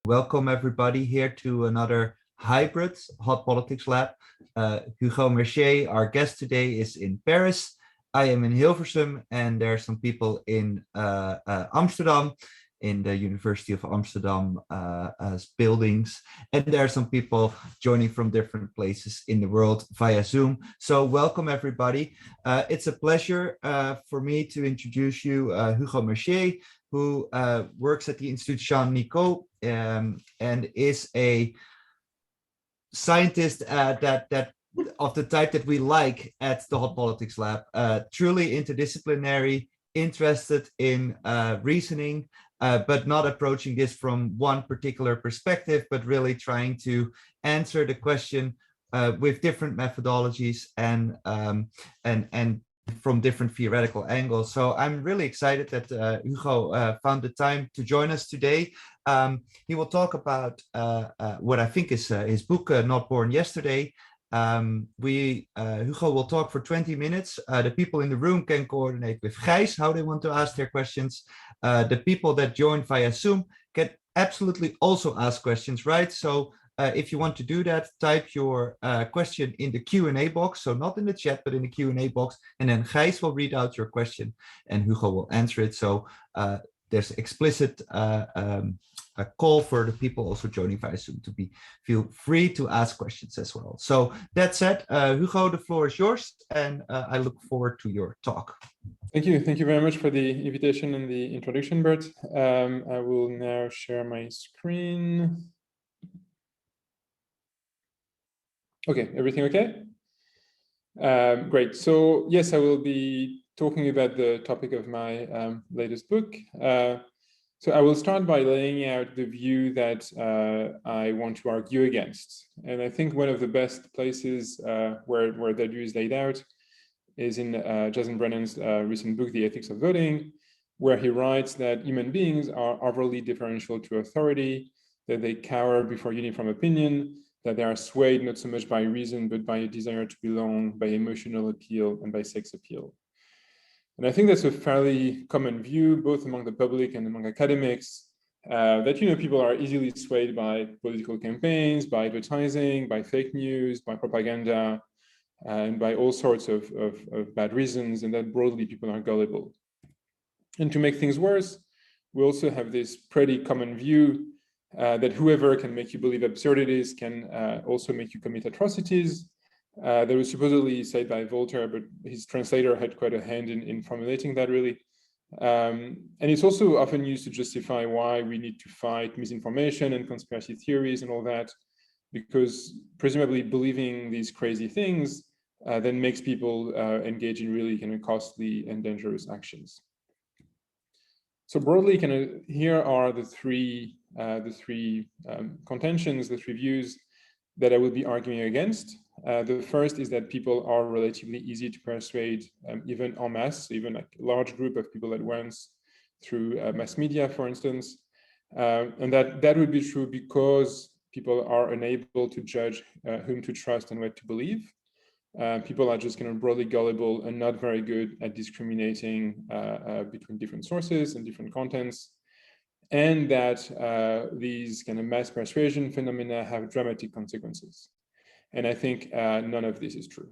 Welcome everybody here to another hybrid Hot Politics Lab. Hugo Mercier, our guest today, is in Paris. I am in Hilversum, and there are some people in Amsterdam, in the University of Amsterdam buildings. And there are some people joining from different places in the world via Zoom. So welcome everybody. It's a pleasure for me to introduce you, Hugo Mercier, who works at the Institution Nico and is a scientist that of the type that we like at the Hot Politics Lab, truly interdisciplinary, interested in reasoning, but not approaching this from one particular perspective, but really trying to answer the question with different methodologies and from different theoretical angles. So I'm really excited that Hugo found the time to join us today. He will talk about what I think is his book, Not Born Yesterday. Hugo will talk for 20 minutes. The people in the room can coordinate with Gijs how they want to ask their questions. The people that join via Zoom can absolutely also ask questions, right? So if you want to do that, type your question in the Q&A box. So not in the chat, but in the Q&A box. And then Gijs will read out your question and Hugo will answer it. So there's explicit a call for the people also joining via Zoom to feel free to ask questions as well. So that said, Hugo, the floor is yours, and I look forward to your talk. Thank you. Thank you very much for the invitation and the introduction, Bert. I will now share my screen. Okay, everything okay? Great. So yes, I will be talking about the topic of my latest book. So I will start by laying out the view that I want to argue against. And I think one of the best places where that view is laid out is in Jason Brennan's recent book, The Ethics of Voting, where he writes that human beings are overly deferential to authority, that they cower before uniform opinion, that they are swayed not so much by reason, but by a desire to belong, by emotional appeal, and by sex appeal. And I think that's a fairly common view, both among the public and among academics, that people are easily swayed by political campaigns, by advertising, by fake news, by propaganda, and by all sorts of bad reasons, and that broadly people are gullible. And to make things worse, we also have this pretty common view that whoever can make you believe absurdities can also make you commit atrocities. That was supposedly said by Voltaire, but his translator had quite a hand in formulating that, really. And it's also often used to justify why we need to fight misinformation and conspiracy theories and all that, because presumably believing these crazy things then makes people engage in really kind of costly and dangerous actions. So broadly, kind of here are the three contentions, the three views that I will be arguing against. The first is that people are relatively easy to persuade, even en masse, even like a large group of people at once through mass media, for instance. And that would be true because people are unable to judge whom to trust and what to believe. People are just kind of broadly gullible and not very good at discriminating between different sources and different contents. And that these kind of mass persuasion phenomena have dramatic consequences. And I think none of this is true.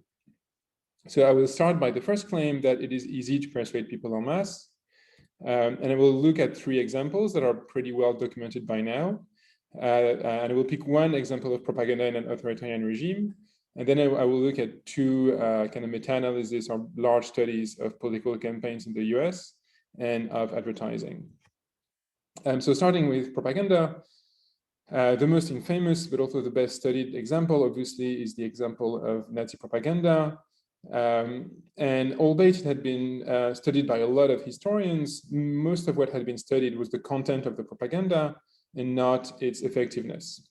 So I will start by the first claim that it is easy to persuade people en masse. And I will look at three examples that are pretty well documented by now. And I will pick one example of propaganda in an authoritarian regime. And then I will look at two kind of meta-analysis or large studies of political campaigns in the US and of advertising. So starting with propaganda, the most infamous, but also the best studied example, obviously, is the example of Nazi propaganda. And albeit it had been studied by a lot of historians, most of what had been studied was the content of the propaganda and not its effectiveness.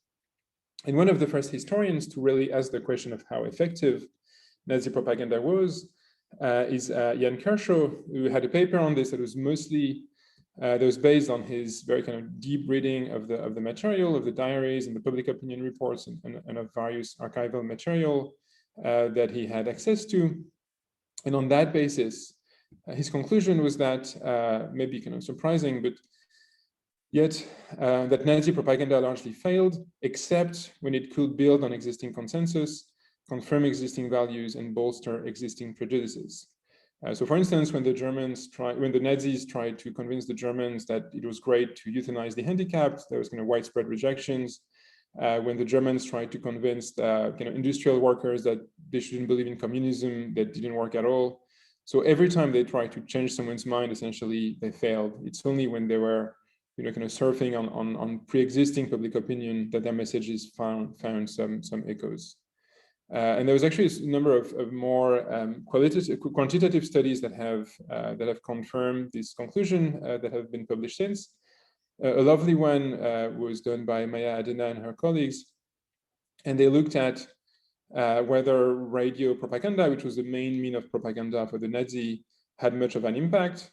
And one of the first historians to really ask the question of how effective Nazi propaganda was is Jan Kershaw, who had a paper on this that was mostly that was based on his very kind of deep reading of the material, of the diaries and the public opinion reports and of various archival material that he had access to. And on that basis, his conclusion was that, maybe kind of surprising, but Yet that Nazi propaganda largely failed, except when it could build on existing consensus, confirm existing values, and bolster existing prejudices. So for instance, when the Nazis tried to convince the Germans that it was great to euthanize the handicapped, there was widespread rejections. When the Germans tried to convince the industrial workers that they shouldn't believe in communism, that didn't work at all. So every time they tried to change someone's mind, essentially they failed. It's only when they were surfing on pre-existing public opinion that their messages found some echoes. And there was actually a number of more quantitative studies that have confirmed this conclusion that have been published since. A lovely one was done by Maya Adena and her colleagues, and they looked at whether radio propaganda, which was the main mean of propaganda for the Nazi, had much of an impact.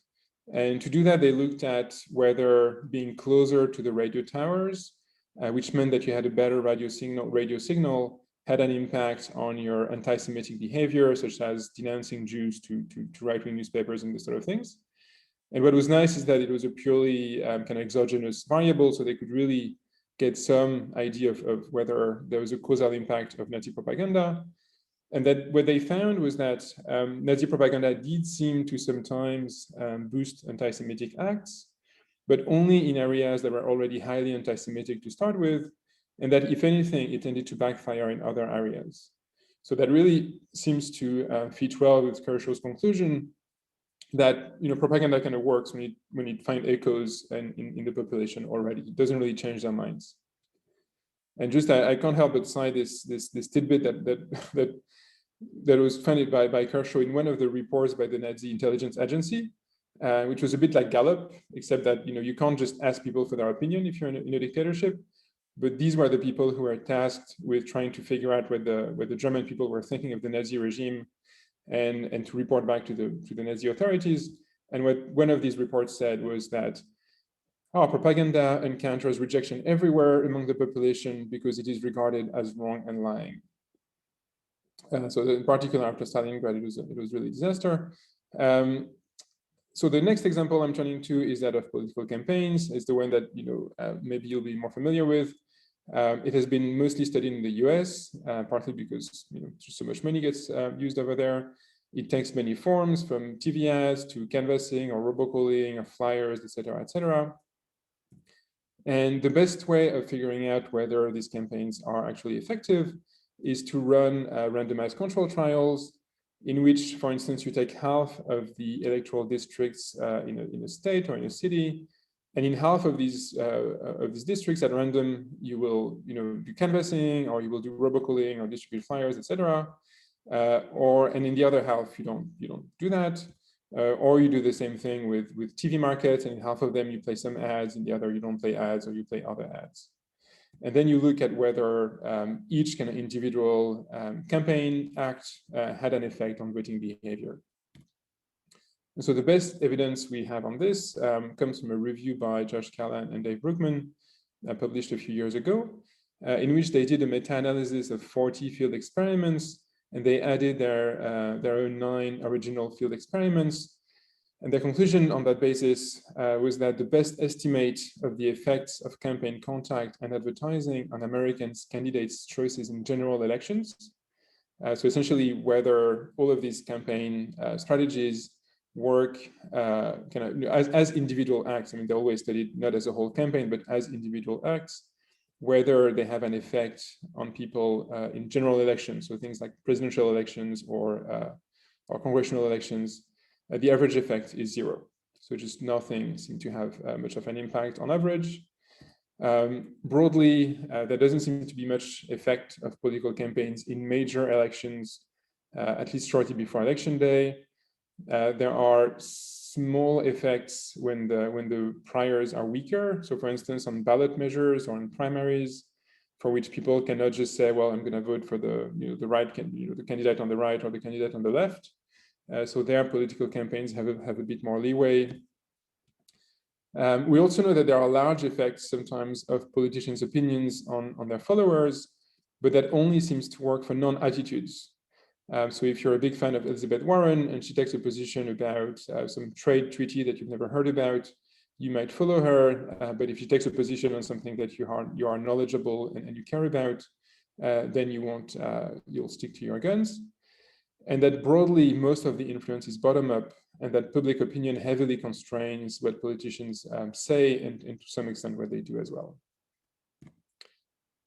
And to do that, they looked at whether being closer to the radio towers, which meant that you had a better radio signal, had an impact on your anti-Semitic behavior, such as denouncing Jews to right-wing newspapers and this sort of things. And what was nice is that it was a purely kind of exogenous variable, so they could really get some idea of whether there was a causal impact of Nazi propaganda. And that what they found was that Nazi propaganda did seem to sometimes boost anti-Semitic acts, but only in areas that were already highly anti-Semitic to start with, and that if anything, it tended to backfire in other areas. So that really seems to fit well with Kershaw's conclusion that propaganda kind of works when it finds echoes in the population already. It doesn't really change their minds. And just I can't help but cite this tidbit that was funded by Kershaw in one of the reports by the Nazi intelligence agency, which was a bit like Gallup, except that you can't just ask people for their opinion if you're in a dictatorship. But these were the people who were tasked with trying to figure out what the German people were thinking of the Nazi regime, and to report back to the Nazi authorities. And what one of these reports said was that propaganda encounters rejection everywhere among the population because it is regarded as wrong and lying. So in particular, after Stalingrad, it was really a disaster. So the next example I'm turning to is that of political campaigns. It's the one that maybe you'll be more familiar with. It has been mostly studied in the US, partly because so much money gets used over there. It takes many forms, from TV ads to canvassing or robocalling or flyers, etc., etc. And the best way of figuring out whether these campaigns are actually effective is to run randomized control trials in which, for instance, you take half of the electoral districts in a state or in a city, and in half of these districts at random, you will do canvassing, or you will do robocalling or distribute flyers, etc. And in the other half, you don't do that, or you do the same thing with TV markets, and in half of them you play some ads, in the other you don't play ads, or you play other ads. And then you look at whether each kind of individual campaign act had an effect on voting behavior. And so the best evidence we have on this comes from a review by Josh Callan and Dave Brookman, published a few years ago, in which they did a meta-analysis of 40 field experiments, and they added their own 9 original field experiments. And their conclusion on that basis was that the best estimate of the effects of campaign contact and advertising on Americans' candidates' choices in general elections. So essentially, whether all of these campaign strategies work as individual acts. I mean, they're always studied not as a whole campaign, but as individual acts, whether they have an effect on people in general elections, so things like presidential elections or congressional elections. The average effect is 0. So just nothing seemed to have much of an impact on average. Broadly, there doesn't seem to be much effect of political campaigns in major elections, at least shortly before election day. There are small effects when the priors are weaker. So for instance, on ballot measures or in primaries, for which people cannot just say, well, I'm going to vote for the candidate on the right or the candidate on the left. So their political campaigns have a bit more leeway. We also know that there are large effects sometimes of politicians' opinions on their followers, but that only seems to work for non-attitudes. So if you're a big fan of Elizabeth Warren and she takes a position about some trade treaty that you've never heard about, you might follow her, but if she takes a position on something that you are knowledgeable and you care about, then you won't, you'll stick to your guns. And that broadly, most of the influence is bottom up, and that public opinion heavily constrains what politicians say, and to some extent what they do as well.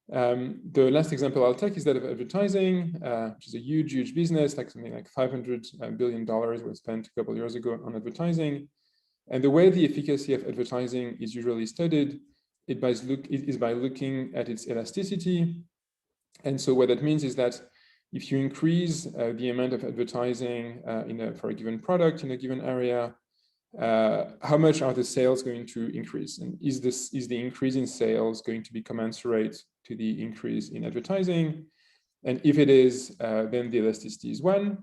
The last example I'll take is that of advertising, which is a huge business, like something like $500 billion was spent a couple of years ago on advertising. And the way the efficacy of advertising is usually studied is by looking at its elasticity. And so what that means is that if you increase the amount of advertising for a given product in a given area, how much are the sales going to increase? And is the increase in sales going to be commensurate to the increase in advertising? And if it is, then the elasticity is 1.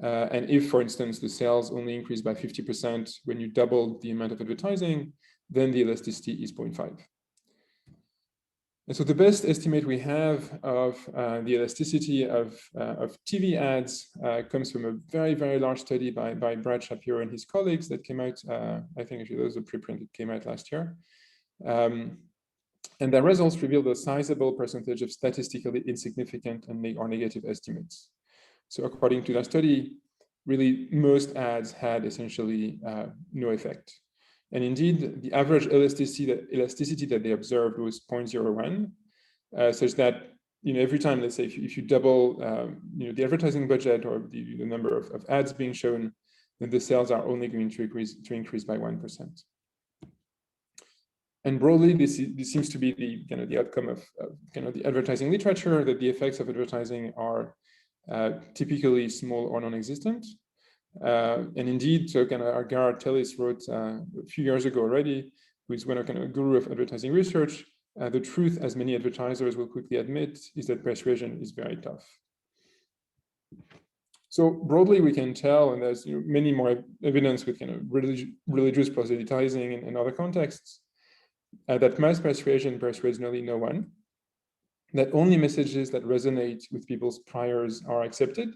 And if, for instance, the sales only increase by 50% when you double the amount of advertising, then the elasticity is 0.5. And so the best estimate we have of the elasticity of TV ads comes from a very large study by Brad Shapiro and his colleagues that came out, I think actually that was a preprint that came out last year. And the results revealed a sizable percentage of statistically insignificant or negative estimates. So according to that study, really most ads had essentially no effect. And indeed, the average elasticity that they observed was 0.01, such that every time, let's say, if you double the advertising budget or the number of ads being shown, then the sales are only going to increase by 1%. And broadly, this seems to be the outcome of the advertising literature, that the effects of advertising are typically small or non-existent. And indeed, so Garrett Tellis wrote a few years ago already, who is one of a guru of advertising research. The truth, as many advertisers will quickly admit, is that persuasion is very tough. So broadly, we can tell, and there's many more evidence with religious proselytizing and other contexts, that mass persuasion persuades nearly no one, that only messages that resonate with people's priors are accepted.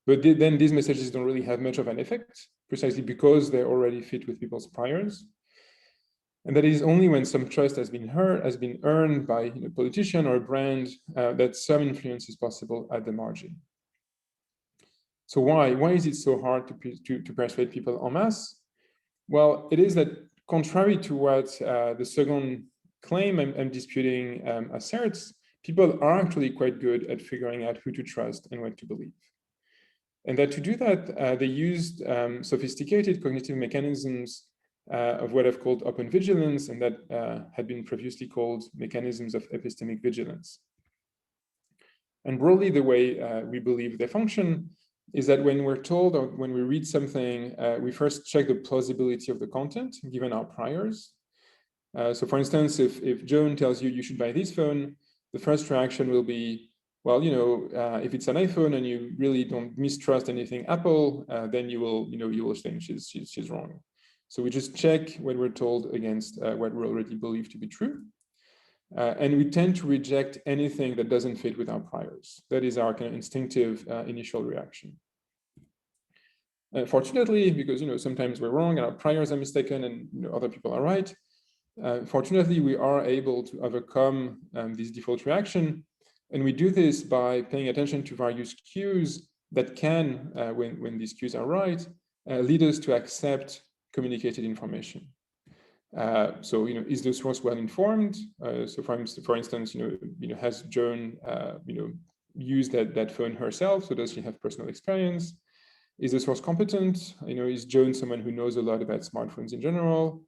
But then these messages don't really have much of an effect, precisely because they already fit with people's priors. And that is only when some trust has been earned by a politician or a brand that some influence is possible at the margin. So why is it so hard to persuade people en masse? Well, it is that contrary to what the second claim I'm disputing asserts, people are actually quite good at figuring out who to trust and what to believe. And that to do that, they used sophisticated cognitive mechanisms of what I've called open vigilance, and that had been previously called mechanisms of epistemic vigilance. And broadly, the way we believe they function is that when we're told or when we read something, we first check the plausibility of the content given our priors. So for instance, if Joan tells you should buy this phone, the first reaction will be, well, if it's an iPhone and you really don't mistrust anything Apple, then you will think she's wrong. So we just check what we're told against what we already believe to be true. And we tend to reject anything that doesn't fit with our priors. That is our instinctive initial reaction. Fortunately, because sometimes we're wrong and our priors are mistaken and other people are right, fortunately, we are able to overcome this default reaction. And we do this by paying attention to various cues that can, when these cues are right, lead us to accept communicated information. So, is the source well informed? So, for instance, has Joan, used that phone herself? So, does she have personal experience? Is the source competent? Is Joan someone who knows a lot about smartphones in general?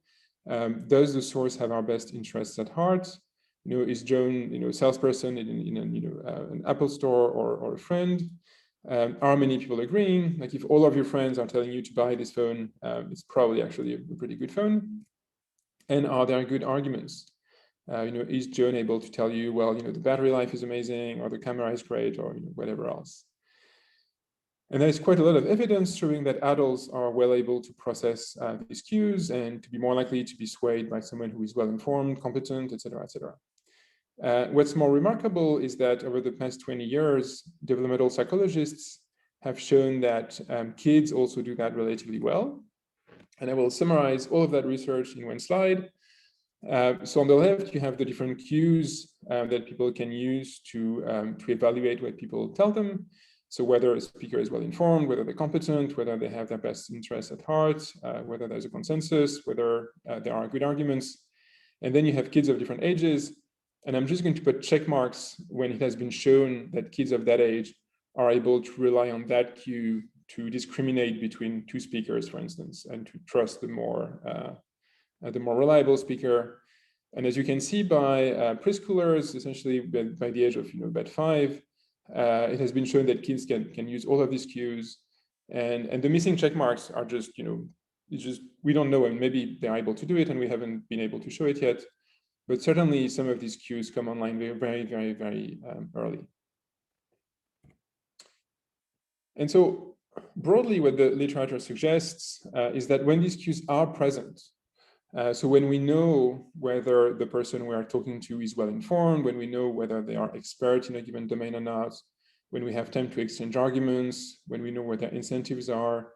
Does the source have our best interests at heart? Is Joan, a salesperson in an Apple store or a friend? Are many people agreeing? Like if all of your friends are telling you to buy this phone, it's probably actually a pretty good phone. And are there good arguments? Is Joan able to tell you, well, the battery life is amazing, or the camera is great, or whatever else? And there's quite a lot of evidence showing that adults are well able to process these cues and to be more likely to be swayed by someone who is well informed, competent, et cetera, et cetera. What's more remarkable is that over the past 20 years, developmental psychologists have shown that kids also do that relatively well. And I will summarize all of that research in one slide. So on the left, you have the different cues that people can use to evaluate what people tell them. So whether a speaker is well informed, whether they're competent, whether they have their best interests at heart, whether there's a consensus, whether there are good arguments. And then you have kids of different ages. And I'm just going to put check marks when it has been shown that kids of that age are able to rely on that cue to discriminate between two speakers, for instance, and to trust the more reliable speaker. And as you can see by preschoolers, essentially by the age of about 5, it has been shown that kids can use all of these cues. And the missing check marks are just, it's just, we don't know, and maybe they're able to do it and we haven't been able to show it yet. But certainly some of these cues come online very, very, very early. And so broadly, what the literature suggests is that when these cues are present, so when we know whether the person we are talking to is well informed, when we know whether they are expert in a given domain or not, when we have time to exchange arguments, when we know what their incentives are,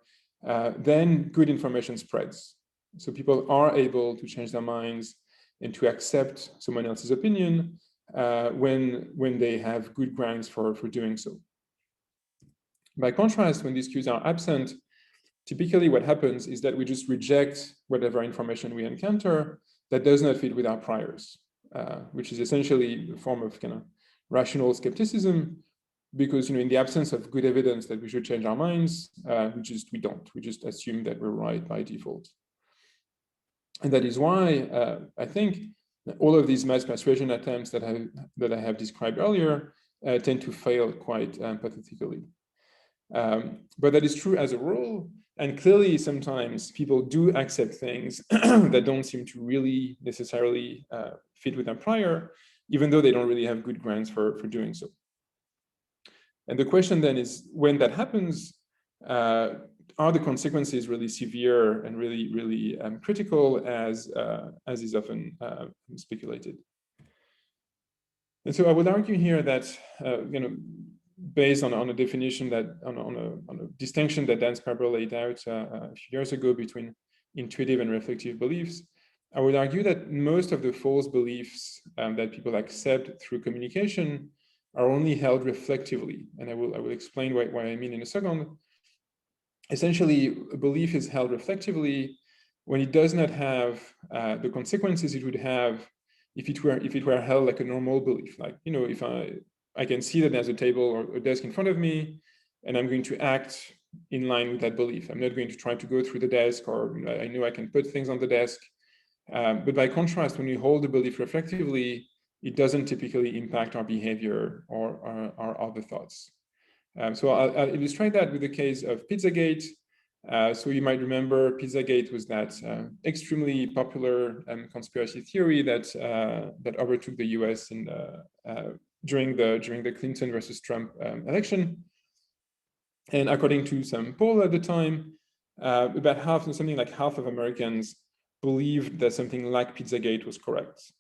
then good information spreads. So people are able to change their minds and to accept someone else's opinion when they have good grounds for doing so. By contrast, when these cues are absent, typically what happens is that we just reject whatever information we encounter that does not fit with our priors, which is essentially a form of kind of rational skepticism, because in the absence of good evidence that we should change our minds, we don't. We just assume that we're right by default. And that is why I think all of these mass persuasion attempts that I have described earlier tend to fail quite pathetically. But that is true as a rule. And clearly, sometimes people do accept things that don't seem to really necessarily fit with their prior, even though they don't really have good grounds for doing so. And the question then is, when that happens, are the consequences really severe and really, really critical as is often speculated? And so I would argue here that, based on a definition that on a distinction that Dan Sparber laid out a few years ago between intuitive and reflective beliefs, I would argue that most of the false beliefs that people accept through communication are only held reflectively, and I will explain what I mean in a second. Essentially, a belief is held reflectively when it does not have the consequences it would have if it were held like a normal belief. Like, if I can see that there's a table or a desk in front of me, and I'm going to act in line with that belief. I'm not going to try to go through the desk, or I know I can put things on the desk. But by contrast, when we hold the belief reflectively, it doesn't typically impact our behavior or our other thoughts. So I'll illustrate that with the case of Pizzagate. So you might remember Pizzagate was that extremely popular conspiracy theory that overtook the US during the Clinton versus Trump election. And according to some poll at the time, about something like half of Americans believed that something like Pizzagate was correct.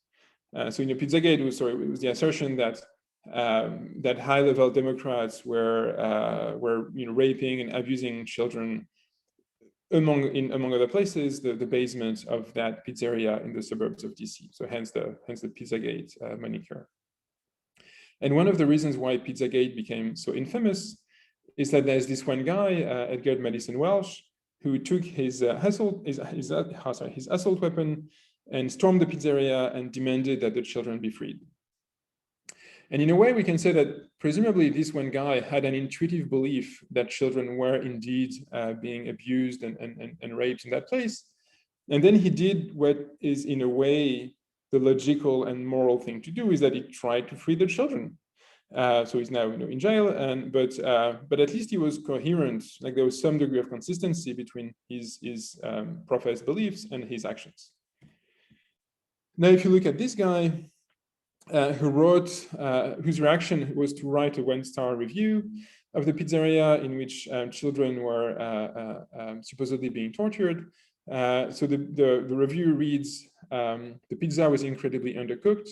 So Pizzagate was the assertion that that high-level Democrats were raping and abusing children among other places, the basement of that pizzeria in the suburbs of DC. So hence the Pizzagate moniker. And one of the reasons why Pizzagate became so infamous is that there's this one guy, Edgar Madison Welsh, who took his assault weapon and stormed the pizzeria and demanded that the children be freed. And in a way, we can say that presumably this one guy had an intuitive belief that children were indeed being abused and raped in that place. And then he did what is, in a way, the logical and moral thing to do, is that he tried to free the children. So he's now in jail, but at least he was coherent. Like there was some degree of consistency between his professed beliefs and his actions. Now, if you look at this guy, whose reaction was to write a 1-star review of the pizzeria in which children were supposedly being tortured. So the review reads, the pizza was incredibly undercooked.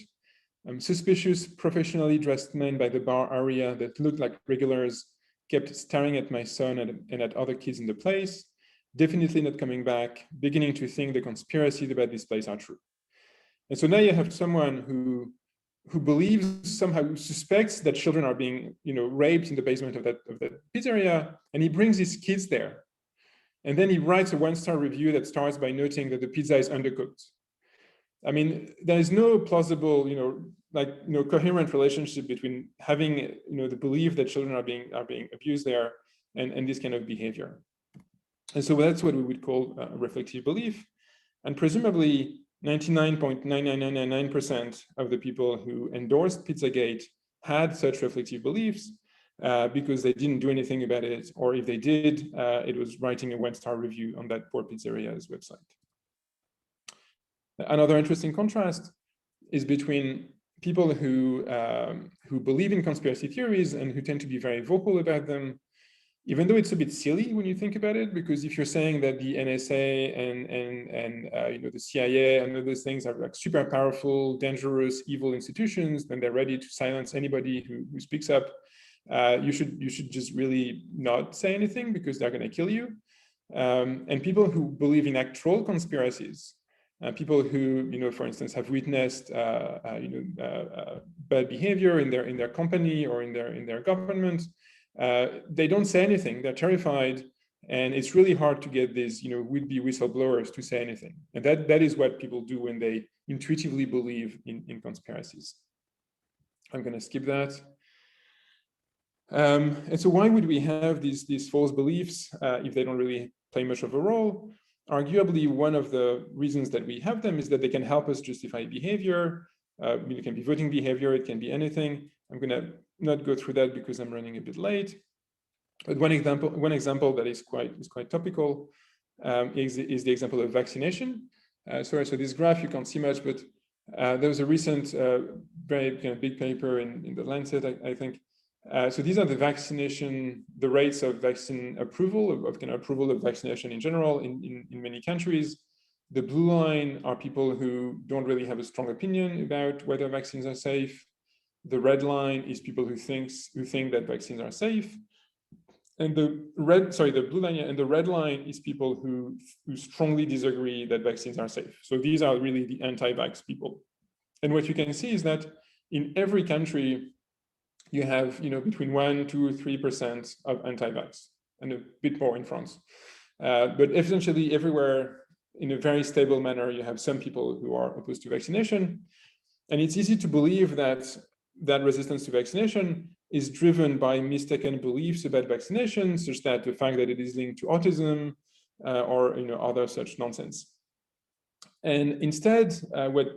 Suspicious, professionally dressed men by the bar area that looked like regulars kept staring at my son and at other kids in the place. definitely not coming back, beginning to think the conspiracies about this place are true. And so now you have someone who believes somehow, who suspects that children are being, raped in the basement of that pizzeria, and he brings his kids there. And then he writes a 1-star review that starts by noting that the pizza is undercooked. I mean, there is no plausible, coherent relationship between having, the belief that children are being abused there and this kind of behavior. And so that's what we would call a reflective belief. And presumably 99.99999% of the people who endorsed Pizzagate had such reflective beliefs because they didn't do anything about it, or if they did, it was writing a 1-star review on that poor pizzeria's website. Another interesting contrast is between people who believe in conspiracy theories and who tend to be very vocal about them, even though it's a bit silly when you think about it, because if you're saying that the NSA and the CIA and all those things are like super powerful, dangerous, evil institutions, then they're ready to silence anybody who speaks up. You should just really not say anything because they're going to kill you. And people who believe in actual conspiracies, people who, for instance, have witnessed, bad behavior in their company or in their government, they don't say anything. They're terrified, and it's really hard to get these, would-be whistleblowers to say anything. And that is what people do when they intuitively believe in conspiracies. I'm going to skip that. And so why would we have these false beliefs if they don't really play much of a role? Arguably, one of the reasons that we have them is that they can help us justify behavior. It can be voting behavior, it can be anything. I'm going to not go through that because I'm running a bit late. But one example that is quite topical is the example of vaccination. So this graph you can't see much, but there was a recent very big paper in the Lancet, I think. So these are the rates of vaccine approval, of approval of vaccination in general in many countries. The blue line are people who don't really have a strong opinion about whether vaccines are safe. The red line is people who think that vaccines are safe. And the blue line and the red line is people who strongly disagree that vaccines are safe. So these are really the anti-vax people. And what you can see is that in every country, you have between 1%, 2%, 3% of anti-vax, and a bit more in France. But essentially everywhere, in a very stable manner, you have some people who are opposed to vaccination. And it's easy to believe that resistance to vaccination is driven by mistaken beliefs about vaccination, such that the fact that it is linked to autism or other such nonsense. And instead, what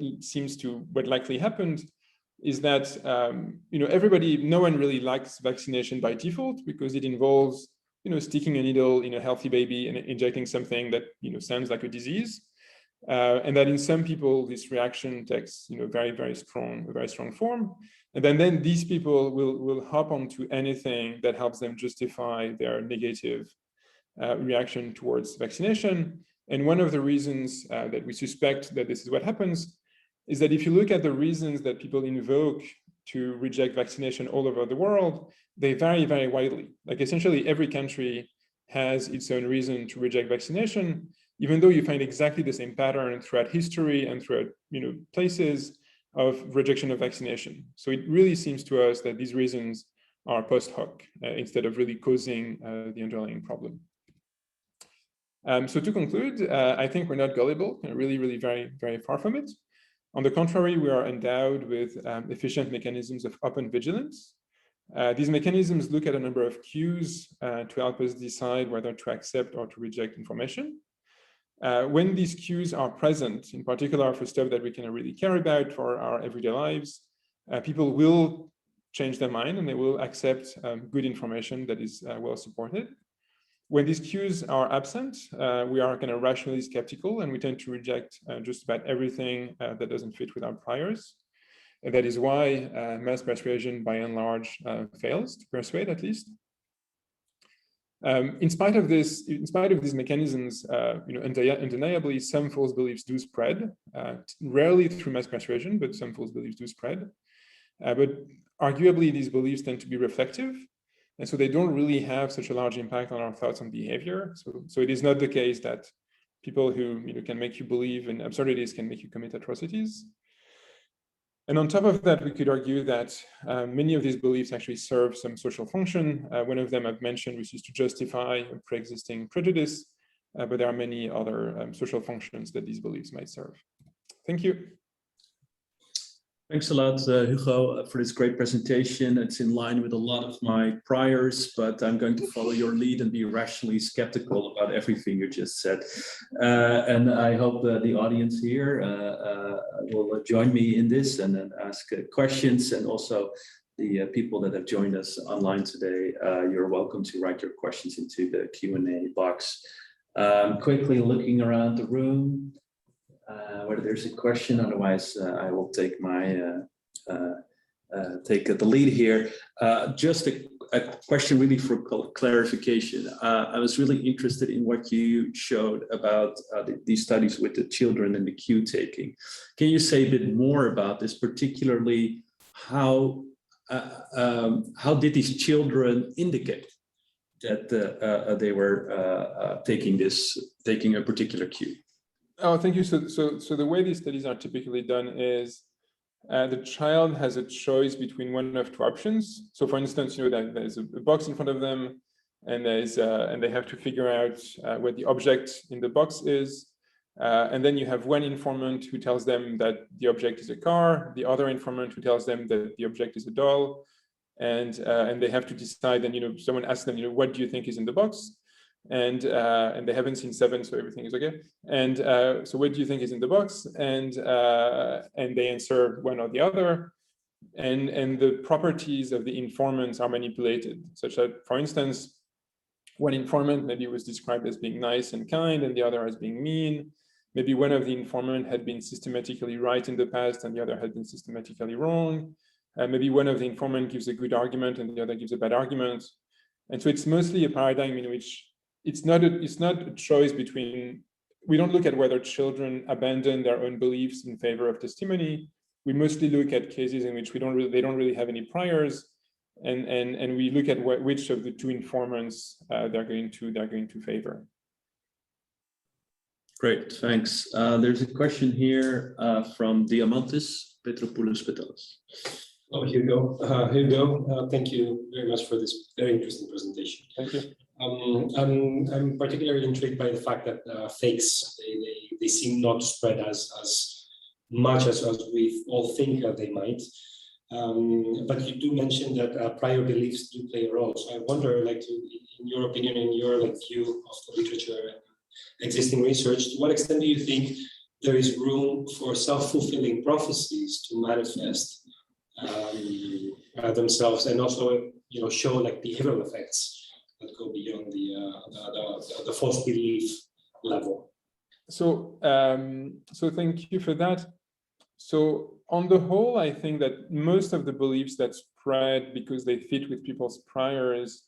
likely happened is that no one really likes vaccination by default because it involves sticking a needle in a healthy baby and injecting something that sounds like a disease, and that in some people this reaction takes a very strong form, and then these people will hop onto anything that helps them justify their negative reaction towards vaccination. And one of the reasons that we suspect that this is what happens is that if you look at the reasons that people invoke to reject vaccination all over the world, they vary very widely. Like essentially every country has its own reason to reject vaccination, even though you find exactly the same pattern throughout history and throughout places of rejection of vaccination. So it really seems to us that these reasons are post hoc instead of really causing the underlying problem. So to conclude, I think we're not gullible, really very far from it. On the contrary, we are endowed with efficient mechanisms of open vigilance. These mechanisms look at a number of cues to help us decide whether to accept or to reject information. When these cues are present, in particular for stuff that we can really care about for our everyday lives, people will change their mind and they will accept good information that is well supported. When these cues are absent, we are kind of rationally skeptical and we tend to reject just about everything that doesn't fit with our priors. And that is why mass persuasion, by and large, fails to persuade, at least. In spite of these mechanisms, undeniably, some false beliefs do spread. Rarely through mass persuasion, but some false beliefs do spread. But arguably, these beliefs tend to be reflective. And so they don't really have such a large impact on our thoughts and behavior. So it is not the case that people who can make you believe in absurdities can make you commit atrocities. And on top of that, we could argue that many of these beliefs actually serve some social function. One of them I've mentioned, which is to justify a pre-existing prejudice, but there are many other social functions that these beliefs might serve. Thank you. Thanks a lot, Hugo, for this great presentation. It's in line with a lot of my priors, but I'm going to follow your lead and be rationally skeptical about everything you just said. And I hope the audience here will join me in this and then ask questions. And also the people that have joined us online today, you're welcome to write your questions into the Q&A box. Quickly looking around the room. Whether there's a question, otherwise I will take my take the lead here. Just a question really for clarification. I was really interested in what you showed about these studies with the children and the cue taking. Can you say a bit more about this, particularly how did these children indicate that they were taking a particular cue? Oh, thank you. So the way these studies are typically done is the child has a choice between one of two options. So for instance, that there's a box in front of them and and they have to figure out what the object in the box is. And then you have one informant who tells them that the object is a car, the other informant who tells them that the object is a doll. And they have to decide, and someone asks them, what do you think is in the box? And they haven't seen Seven, so everything is okay. And so what do you think is in the box? And they answer one or the other. And the properties of the informants are manipulated, such that, for instance, one informant maybe was described as being nice and kind, and the other as being mean. Maybe one of the informant had been systematically right in the past, and the other had been systematically wrong. Maybe one of the informant gives a good argument, and the other gives a bad argument. And so it's mostly a paradigm in which it's not a choice between, we don't look at whether children abandon their own beliefs in favor of testimony. We mostly look at cases in which they don't really have any priors, and we look at which of the two informants they're going to favor. Great, thanks. There's a question here from Diamantis Petropoulos-Petalis. Oh, Hugo, thank you very much for this very interesting presentation. Thank you. I'm particularly intrigued by the fact that fakes, they seem not to spread as much as we all think they might. But you do mention that prior beliefs do play a role. So I wonder, in your opinion, in your view of the literature and existing research, to what extent do you think there is room for self-fulfilling prophecies to manifest themselves, and also show behavioral effects that go beyond the false belief level? So thank you for that. So on the whole, I think that most of the beliefs that spread because they fit with people's priors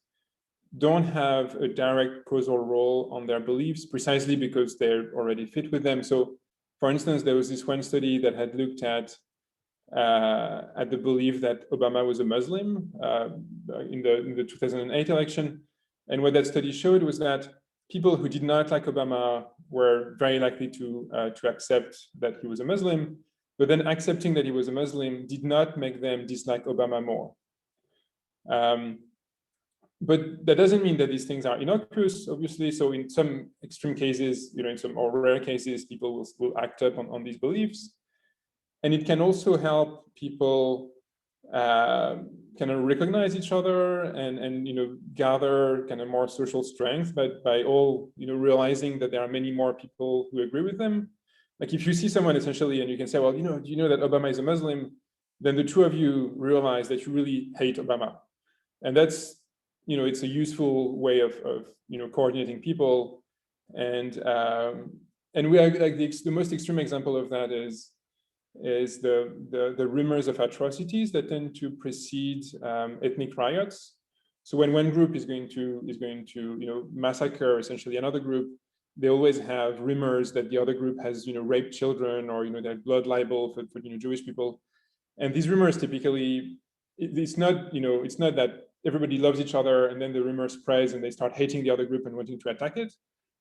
don't have a direct causal role on their beliefs, precisely because they're already fit with them. So for instance, there was this one study that had looked at the belief that Obama was a Muslim in the 2008 election. And what that study showed was that people who did not like Obama were very likely to accept that he was a Muslim, but then accepting that he was a Muslim did not make them dislike Obama more. But that doesn't mean that these things are innocuous, obviously. So in some extreme cases, in some more rare cases, people will act up on these beliefs. And it can also help people kind of recognize each other and gather kind of more social strength, but by all realizing that there are many more people who agree with them. Like if you see someone essentially and you can say, well, do you know that Obama is a Muslim? Then the two of you realize that you really hate Obama. And that's, it's a useful way of coordinating people. And we are the most extreme example of that is the rumors of atrocities that tend to precede ethnic riots. So when one group is going to massacre essentially another group, they always have rumors that the other group has raped children, or that blood libel for Jewish people. And these rumors typically, it's not that everybody loves each other, and then the rumor spreads and they start hating the other group and wanting to attack it.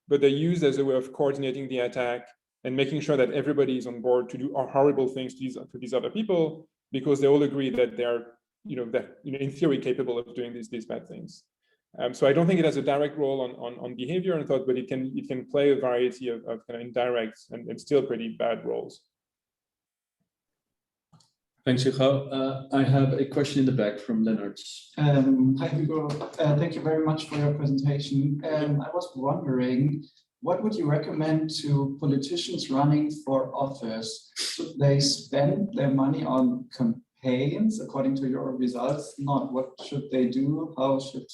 But they're used as a way of coordinating the attack and making sure that everybody is on board to do horrible things to these other people, because they all agree that they're, in theory, capable of doing these bad things. So I don't think it has a direct role on behavior and thought, but it can play a variety of kind of indirect and still pretty bad roles. Thanks, Hugo. I have a question in the back from Leonard. Hi, Hugo. Thank you very much for your presentation. I was wondering, what would you recommend to politicians running for office? Should they spend their money on campaigns according to your results? Not what should they do? How should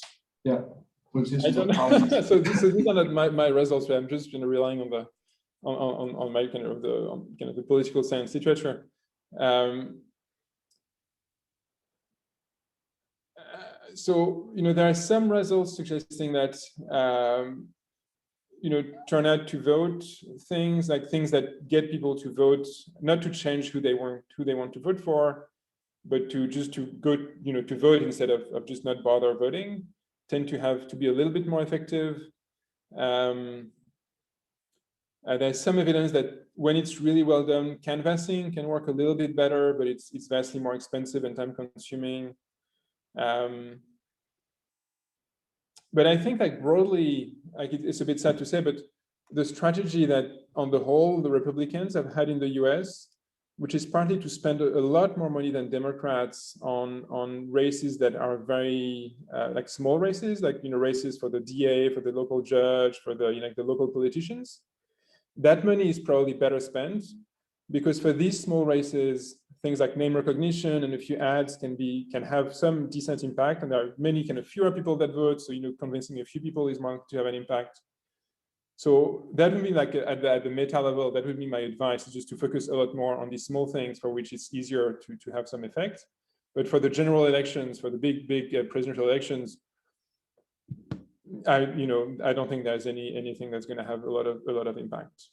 politicians? I don't know. so these are not my results. I'm just relying on my kind of the political science literature. So there are some results suggesting that turn out to vote things that get people to vote, not to change who they want to vote for, but to go to vote instead of just not bother voting, tend to be a little bit more effective. There's some evidence that when it's really well done, canvassing can work a little bit better, but it's vastly more expensive and time consuming. But I think broadly, it's a bit sad to say, but the strategy that on the whole the Republicans have had in the US, which is partly to spend a lot more money than Democrats on races that are very small races, races for the DA, for the local judge, for the local politicians. That money is probably better spent, because for these small races, things like name recognition and a few ads can have some decent impact, and there are many kind of fewer people that vote, so convincing a few people is more to have an impact. So that would be at the meta level, that would be my advice, is just to focus a lot more on these small things for which it's easier to have some effect. But for the general elections, for the big presidential elections, I don't think there's anything that's going to have a lot of impact.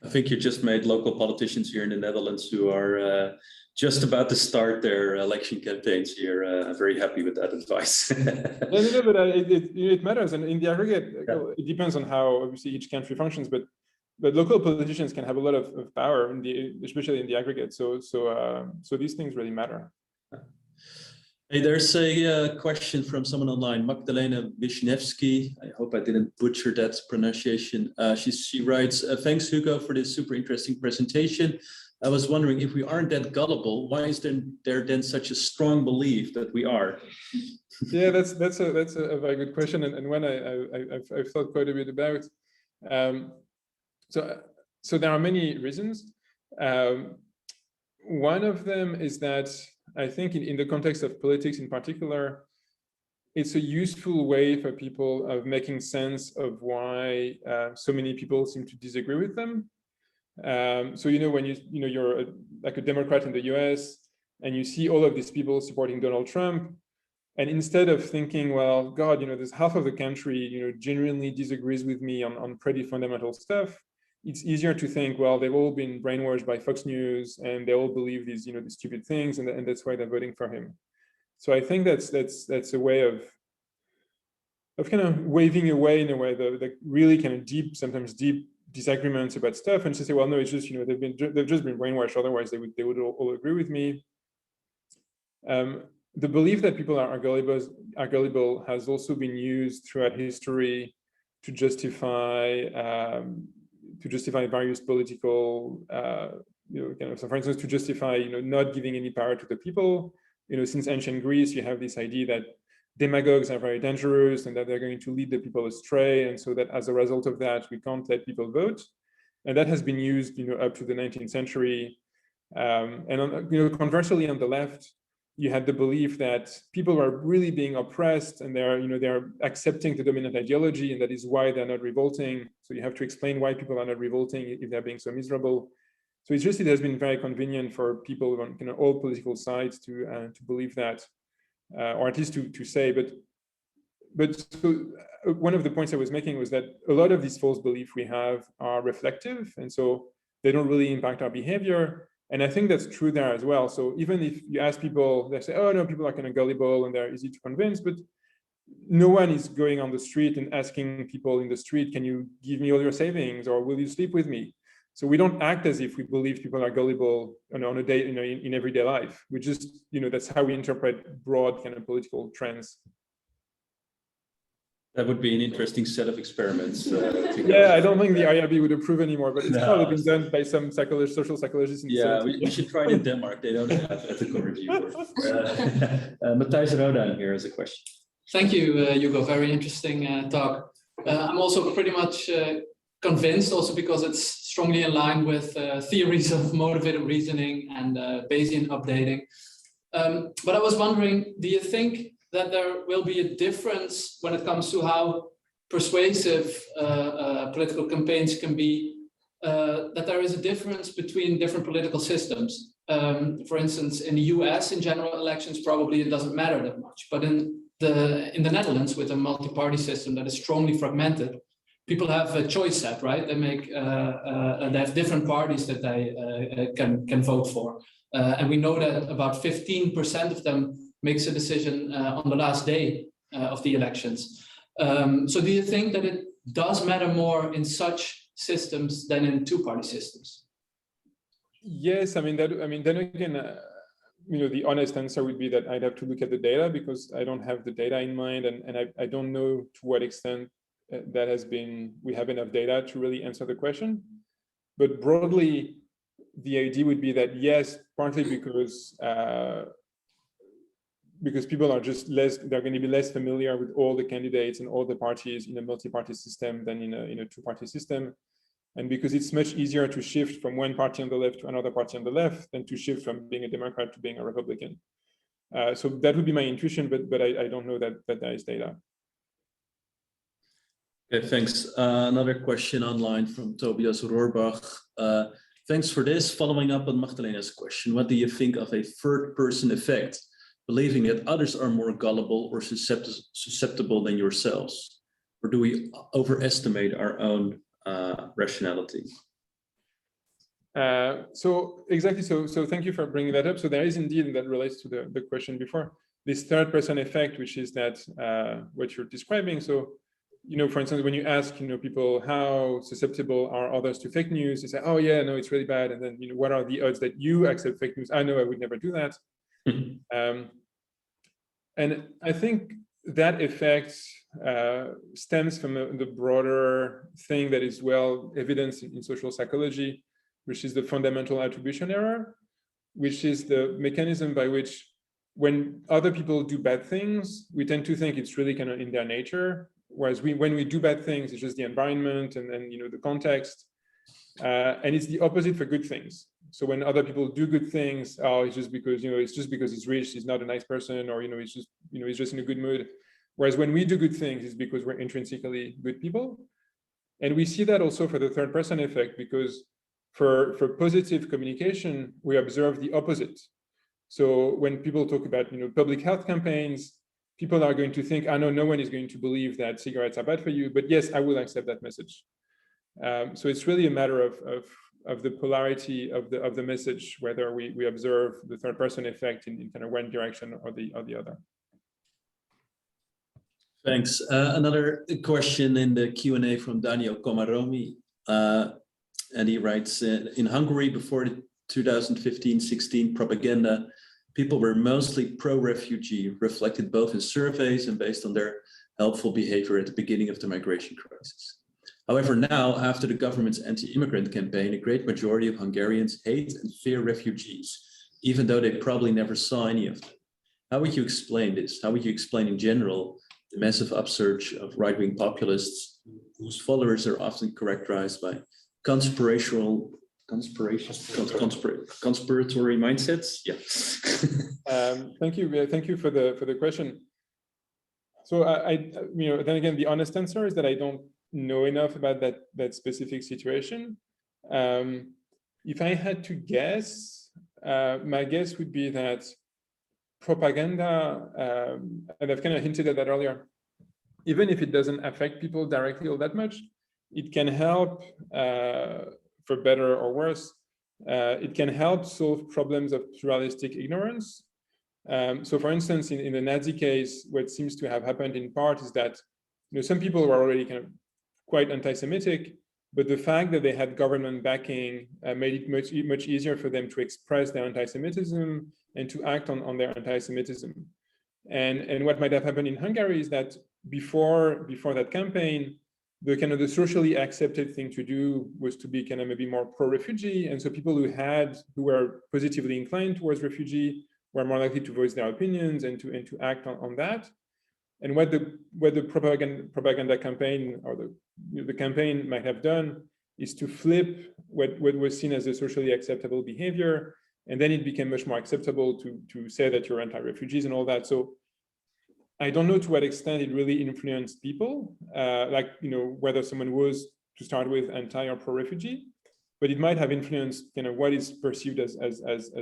I think you just made local politicians here in the Netherlands who are just about to start their election campaigns here. I'm very happy with that advice. No, but it matters, and in the aggregate, it depends on how obviously each country functions. But local politicians can have a lot of power, especially in the aggregate. So these things really matter. Hey, there's a question from someone online, Magdalena Wisniewski. I hope I didn't butcher that pronunciation. She writes, thanks, Hugo, for this super interesting presentation. I was wondering, if we aren't that gullible, why is there then such a strong belief that we are? Yeah, that's a very good question, and one I've thought quite a bit about. So there are many reasons. One of them is that I think in the context of politics in particular, it's a useful way for people of making sense of why so many people seem to disagree with them. So when you're a Democrat in the US and you see all of these people supporting Donald Trump, and instead of thinking, well, God, there's half of the country genuinely disagrees with me on pretty fundamental stuff, it's easier to think, well, they've all been brainwashed by Fox News and they all believe these these stupid things, and that's why they're voting for him. So I think that's a way of kind of waving away in a way the really kind of sometimes deep disagreements about stuff, and to say, well, no, it's just they've just been brainwashed. Otherwise, they would all agree with me. The belief that people are gullible has also been used throughout history to justify various political, so for instance, to justify, not giving any power to the people. Since ancient Greece, you have this idea that demagogues are very dangerous and that they're going to lead the people astray, and so that as a result of that, we can't let people vote. And that has been used, up to the 19th century. And conversely, on the left, you had the belief that people are really being oppressed and they're accepting the dominant ideology, and that is why they're not revolting. So you have to explain why people are not revolting if they're being so miserable. So it has been very convenient for people on all political sides to believe that, or at least to say. But so one of the points I was making was that a lot of these false beliefs we have are reflective, and so they don't really impact our behavior. And I think that's true there as well. So even if you ask people, they say, oh no, people are kind of gullible and they're easy to convince, but no one is going on the street and asking people in the street, can you give me all your savings or will you sleep with me? So we don't act as if we believe people are gullible on a day, in everyday life. We just, that's how we interpret broad kind of political trends. That would be an interesting set of experiments. Yeah, I don't think the IRB would approve anymore, but it's probably been done by some social psychologists. Yeah, we should try it in Denmark. They don't have ethical reviewers. Matthijs Rodan here has a question. Thank you, Hugo. Very interesting talk. I'm also pretty much convinced, also because it's strongly in line with theories of motivated reasoning and Bayesian updating. But I was wondering, do you think that there will be a difference when it comes to how persuasive political campaigns can be, that there is a difference between different political systems? For instance, in the US, in general elections, probably it doesn't matter that much. But in the Netherlands, with a multi-party system that is strongly fragmented, people have a choice set, right? They have different parties that they can vote for. And we know that about 15% of them makes a decision on the last day of the elections. So do you think that it does matter more in such systems than in two-party systems? Yes, then again, the honest answer would be that I'd have to look at the data because I don't have the data in mind, and I don't know to what extent we have enough data to really answer the question. But broadly, the idea would be that yes, partly because people are just they're going to be less familiar with all the candidates and all the parties in a multi-party system than in a two-party system. And because it's much easier to shift from one party on the left to another party on the left than to shift from being a Democrat to being a Republican. So that would be my intuition, but I don't know that there is data. Okay, thanks. Another question online from Tobias Rohrbach. Thanks for this. Following up on Magdalena's question, what do you think of a third-person effect, believing that others are more gullible or susceptible than yourselves? Or do we overestimate our own rationality? So exactly. So thank you for bringing that up. So there is indeed, and that relates to the question before, this third-person effect, which is that what you're describing. So, for instance, when you ask, people how susceptible are others to fake news, they say, oh yeah, no, it's really bad. And then, what are the odds that you accept fake news? I know I would never do that. And I think that effect stems from the broader thing that is well evidenced in social psychology, which is the fundamental attribution error, which is the mechanism by which when other people do bad things, we tend to think it's really kind of in their nature. Whereas when we do bad things, it's just the environment and then, the context. And it's the opposite for good things. So when other people do good things, it's just because, he's rich, he's not a nice person, or, he's just in a good mood. Whereas when we do good things, it's because we're intrinsically good people. And we see that also for the third person effect, because for positive communication, we observe the opposite. So when people talk about, public health campaigns, people are going to think, I know no one is going to believe that cigarettes are bad for you, but yes, I will accept that message. So it's really a matter of the polarity of the message, whether we observe the third person effect in kind of one direction or the other. Thanks. Another question in the Q&A from Daniel Komaromi. And he writes, in Hungary before the 2015-16 propaganda, people were mostly pro-refugee, reflected both in surveys and based on their helpful behavior at the beginning of the migration crisis. However, now, after the government's anti-immigrant campaign, a great majority of Hungarians hate and fear refugees, even though they probably never saw any of them. How would you explain this? How would you explain in general the massive upsurge of right-wing populists whose followers are often characterized by conspiratory mindsets? Yeah. Thank you for the question. So then again, the honest answer is that I don't know enough about that specific situation. If I had to guess, my guess would be that propaganda, and I've kind of hinted at that earlier, even if it doesn't affect people directly all that much, it can help, for better or worse, it can help solve problems of pluralistic ignorance. So for instance, in the Nazi case, what seems to have happened in part is that some people were already kind of quite anti-Semitic, but the fact that they had government backing made it much easier for them to express their anti-Semitism and to act on their anti-Semitism. And what might have happened in Hungary is that before that campaign, the socially accepted thing to do was to be kind of maybe more pro-refugee, and so people who were positively inclined towards refugee were more likely to voice their opinions and to act on that. And what the propaganda campaign or the campaign might have done is to flip what was seen as a socially acceptable behavior, and then it became much more acceptable to say that you're anti-refugees and all that. So I don't know to what extent it really influenced people, whether someone was to start with anti or pro-refugee, but it might have influenced what is perceived as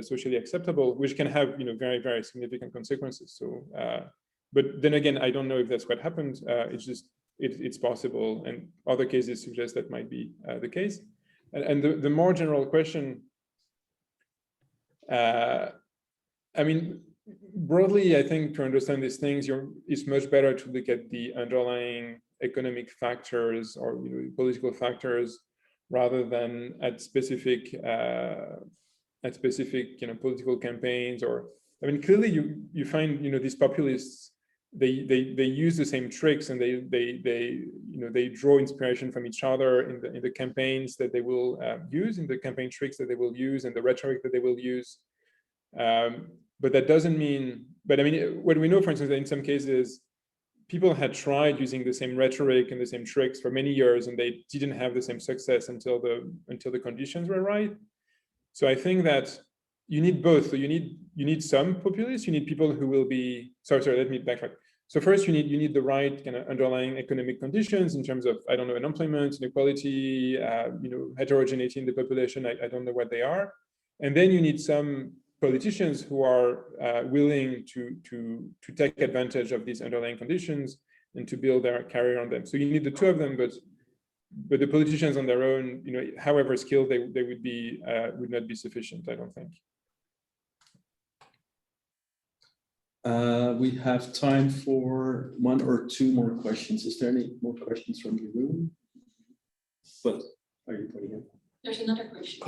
socially acceptable, which can have very, very significant consequences. So, but then again, I don't know if that's what happened. It's possible, and other cases suggest that might be the case. And the more general question, broadly, I think to understand these things, it's much better to look at the underlying economic factors or political factors rather than at specific political campaigns. Or clearly you find these populists, they use the same tricks, and they draw inspiration from each other in the campaigns that they will use, in the campaign tricks that they will use, and the rhetoric that they will use. But that doesn't mean, what we know, for instance, that in some cases, people had tried using the same rhetoric and the same tricks for many years, and they didn't have the same success until the conditions were right. So I think that you need both. So you need some populists, you need people who will be, sorry, let me backtrack. So first you need the right kind of underlying economic conditions in terms of, unemployment, inequality, heterogeneity in the population. I don't know what they are. And then you need some politicians who are willing to take advantage of these underlying conditions and to build their career on them. So you need the two of them, but the politicians on their own, however skilled they would not be sufficient, I don't think. We have time for one or two more questions. Is there any more questions from the room? What are you putting in? There's another question.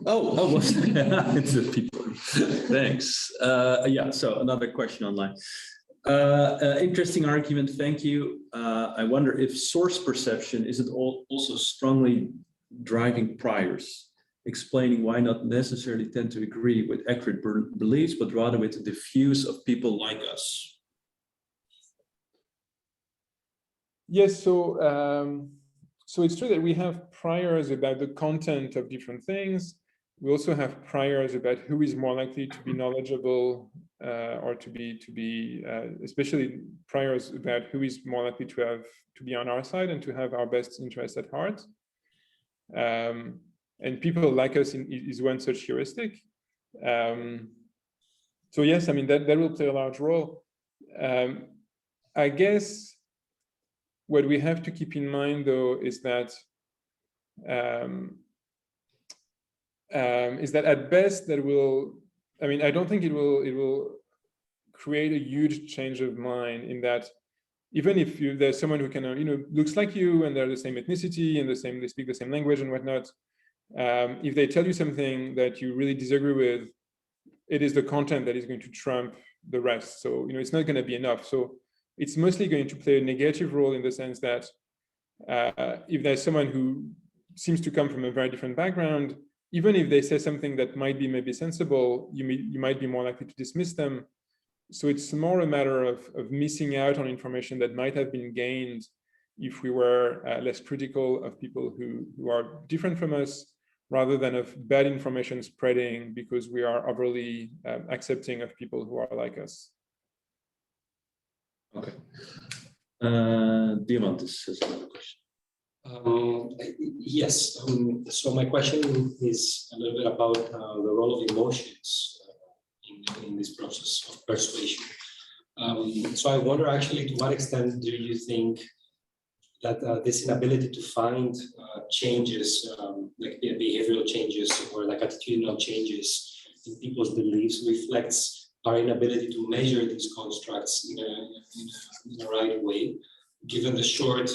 Oh, it's the people. Thanks. Yeah, so another question online. Interesting argument, thank you. I wonder if source perception isn't also strongly driving priors, explaining why not necessarily tend to agree with accurate beliefs, but rather with the views of people like us. Yes, so it's true that we have priors about the content of different things. We also have priors about who is more likely to be knowledgeable or to be especially priors about who is more likely to be on our side and to have our best interests at heart. And people like us is one such heuristic. So yes, that will play a large role. I guess what we have to keep in mind, though, is that at best that will, I don't think it will create a huge change of mind, in that even if there's someone who can, looks like you and they're the same ethnicity and they speak the same language and whatnot, if they tell you something that you really disagree with, it is the content that is going to trump the rest. So, it's not going to be enough. So it's mostly going to play a negative role in the sense that if there's someone who seems to come from a very different background, even if they say something that might be maybe sensible, you might be more likely to dismiss them. So it's more a matter of missing out on information that might have been gained if we were less critical of people who are different from us, rather than of bad information spreading because we are overly accepting of people who are like us. Okay. Diamantis has another question. Yes. So my question is a little bit about the role of emotions in this process of persuasion. So I wonder, actually, to what extent do you think that this inability to find changes, like the behavioral changes or like attitudinal changes in people's beliefs reflects our inability to measure these constructs in a right way, given the short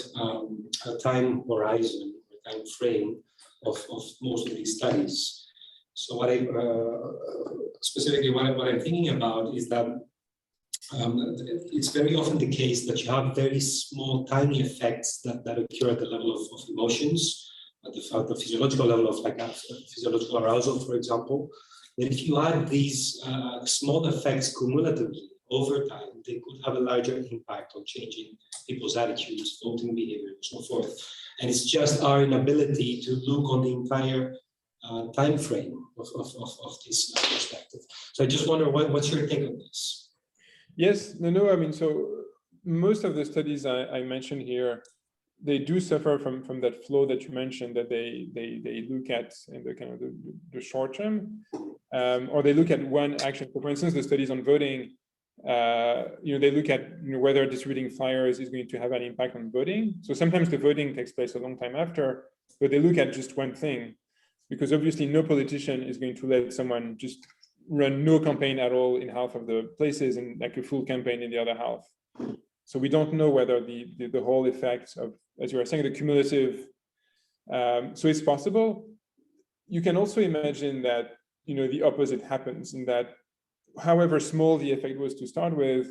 time horizon or time frame of most of these studies. So what I specifically what I'm thinking about is that it's very often the case that you have very small, tiny effects that occur at the level of emotions, at the physiological level of like physiological arousal, for example. That if you add these small effects cumulatively over time, they could have a larger impact on changing people's attitudes, voting behavior, and so forth. And it's just our inability to look on the entire time frame of this perspective. So I just wonder, what's your take on this? Yes, no, I mean, so most of the studies I mentioned here, they do suffer from that flow that you mentioned, that they look at in the kind of the short term, or they look at one action. For instance, the studies on voting, they look at whether distributing flyers is going to have an impact on voting. So sometimes the voting takes place a long time after, but they look at just one thing, because obviously no politician is going to let someone just run no campaign at all in half of the places and like a full campaign in the other half. So we don't know whether the whole effect of, as you were saying, the cumulative. So it's possible. You can also imagine that the opposite happens, in that however small the effect was to start with,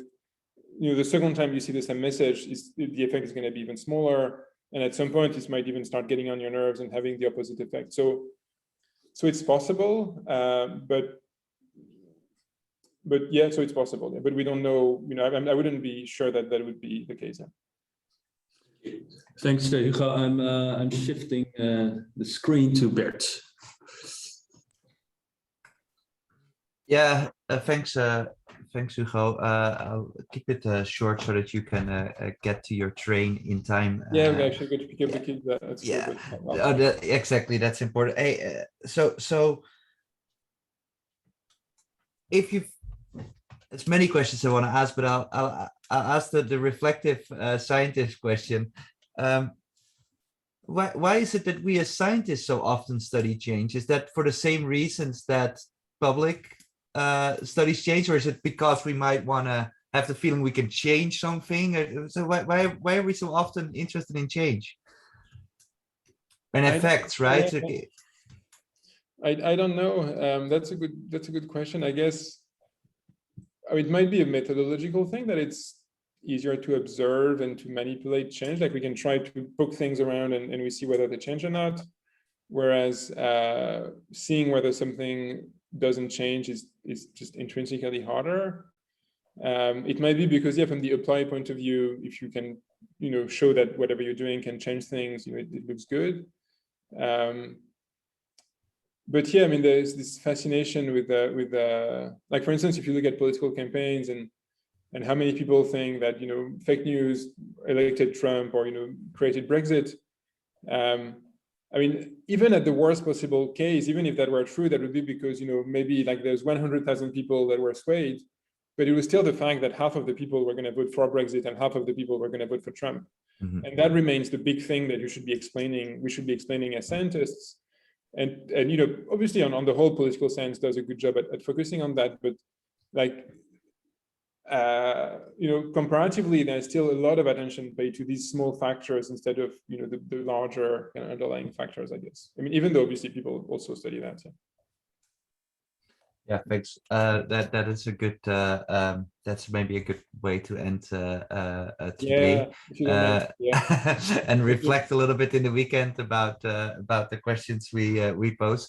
the second time you see the same message, the effect is going to be even smaller, and at some point it might even start getting on your nerves and having the opposite effect. So it's possible, but yeah, so it's possible, but we don't know. I wouldn't be sure that would be the case. Thanks, Hugo. I'm shifting the screen to Bert. Yeah, thanks, Hugo. I'll keep it short so that you can get to your train in time. Yeah, we actually got to pick up the kids. That's yeah, true, exactly. That's important. Hey, so if you've, there's many questions I want to ask, but I'll ask the reflective scientist question. Why is it that we as scientists so often study change? Is that for the same reasons that public studies change, or is it because we might want to have the feeling we can change something? So why are we so often interested in change and effects, right? I don't know. That's a good question. I guess it might be a methodological thing, that it's easier to observe and to manipulate change. Like we can try to poke things around and we see whether they change or not. Whereas seeing whether something doesn't change is just intrinsically harder. It might be because, yeah, from the applied point of view, if you can, show that whatever you're doing can change things, it looks good. But yeah, I mean, there's this fascination with like, for instance, if you look at political campaigns and how many people think that, fake news elected Trump or, created Brexit. I mean, even at the worst possible case, even if that were true, that would be because, maybe like there's 100,000 people that were swayed, but it was still the fact that half of the people were going to vote for Brexit and half of the people were going to vote for Trump. Mm-hmm. And that remains the big thing that we should be explaining as scientists. And obviously on the whole, political science does a good job at focusing on that, but like, comparatively, there's still a lot of attention paid to these small factors instead of, the larger kind of underlying factors, I guess. I mean, even though obviously people also study that. Yeah, thanks. That is a good. That's maybe a good way to end today. Yeah. And reflect a little bit in the weekend about the questions we pose.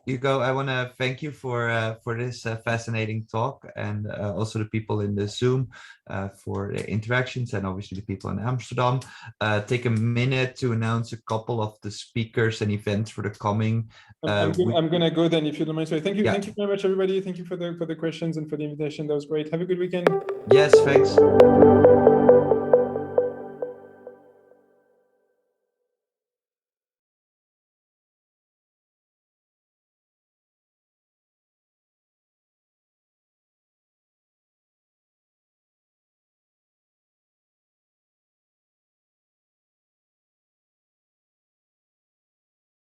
Hugo, I want to thank you for this fascinating talk, and also the people in the Zoom for the interactions, and obviously the people in Amsterdam. Take a minute to announce a couple of the speakers and events for the coming. I'm going to go then, if you don't mind. So thank you very much, everybody. Thank you for the questions and for the invitation. That was great. Have a good weekend. Yes, thanks.